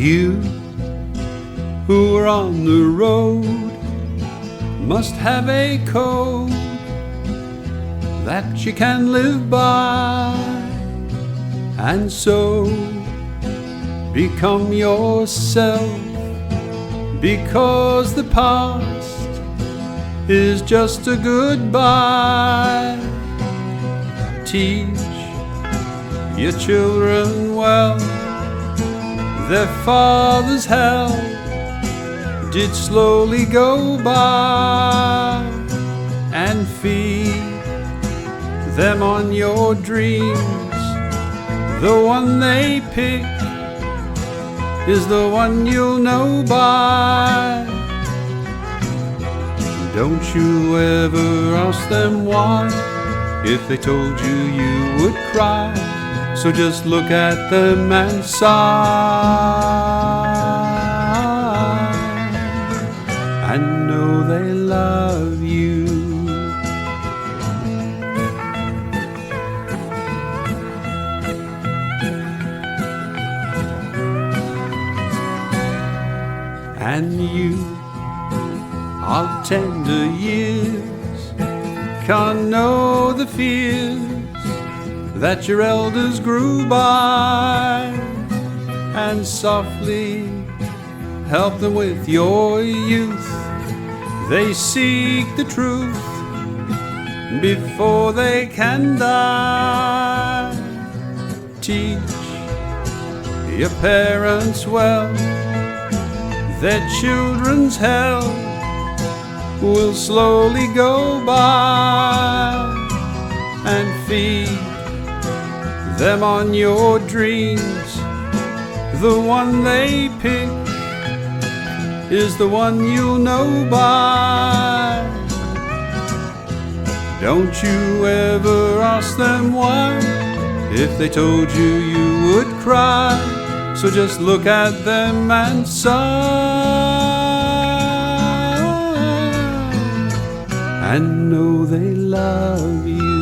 You who are on the road must have a code that you can live by, and so become yourself, because the past is just a goodbye. Teach your children well, their father's hell did slowly go by, and feed them on your dreams. The one they pick is the one you'll know by. Don't you ever ask them why, if they told you you would cry. So just look at them and sigh, and know they love you. And you of tender years can't know the fears that your elders grew by, and softly help them with your youth. They seek the truth before they can die. Teach your parents well, their children's hell will slowly go by, and feed them on your dreams. The one they pick is the one you'll know by. Don't you ever ask them why, if they told you you would cry. So just look at them and sigh, and know they love you.